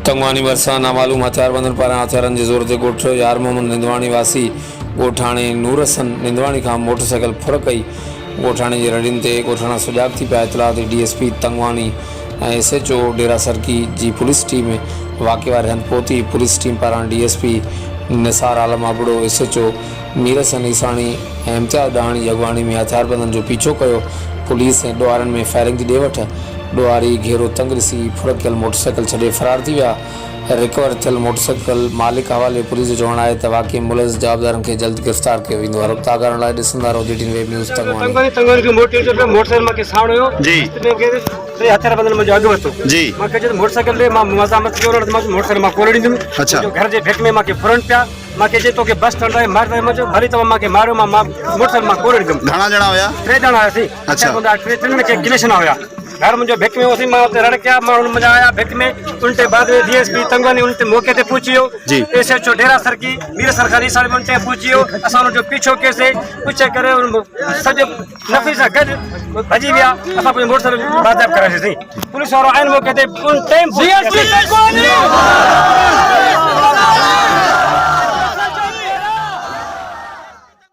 तंगवानी भरिसां नामालूम हथियारबंदनि पारां हथियारनि जे ज़ोर ते ॻोठ यार मोहम्मद निंदवाणी वासी ॻोठाणे नूरसन निंदवाणी खां मोटरसाइकिल फुर कई। ॻोठाणे जे रड़ियुनि ते ॻोठाणा सुजाॻ थी पिया। इतलाह ते DSP तंगवानी ऐं SHO डेरा सरकी जी पुलिस टीम वाक़े वारे हंधि पहुती। पुलिस टीम पारां DSP निसार आलम आबड़ो, SHO मीरसन ईसाणी ऐं इम्तियाज़ ॾाहणी जी अॻुवाणी में हथियारबंदनि जो पीछो कयो। पुलिस ऐं ॾोहारनि में फायरिंग जी ॾे वठ। ॾोहारी घेरो तंग ॾिसी फुर कयल मोटरसाइकिल छॾे फरार थी विया। रिकवर थियल मोटरसाइकिल मालिक हवाले। पुलिस जो चवणु आहे त वाक़ई मुलज़ जवाबदारनि खे जल्द गिरफ़्तार कयो वेंदो। रब्ता करण लाइ ॾिसंदा रहो DTN वेब न्यूज़ तंगवानी मोटरसाइकिल मां के सामने हो जी ते हथियार बंदन में अॻु वरितो जी मां के मोटरसाइकिल ते मां मज़ामत कयो मोटरसाइकिल मां कोल ॾींदुमि। अच्छा। जो घर जे भेट में मां के फुरन पिया मां के जे तो के बस स्टैंड मार मां जो भली तो मां के मारियो मां मोटरसाइकिल मां कोल ॾींदुमि। घणा ॼणा हुया? 3 ॼणा हुआसीं। अच्छा। टिनि में के गिलेशन हुया। घर मुझे भेक में उसी मां उते रड़ किया मां उन मजा आया भेक में। उनते बाद में DSP तंगवानी उनते मौके ते पहुंचियो जी। SHO डेरा सरकी मीर सरकारी साल में उनते पहुंचियो। असां उन जो पीछो केसे पूछे करे सॼे नफ़ी सां गॾु भॼी विया। असां पंहिंजो मोटरसाइकिल बाज़ाब कराईसीं। पुलिस वारो आहिनि मौके ते उन टाइम DSP तंगवानी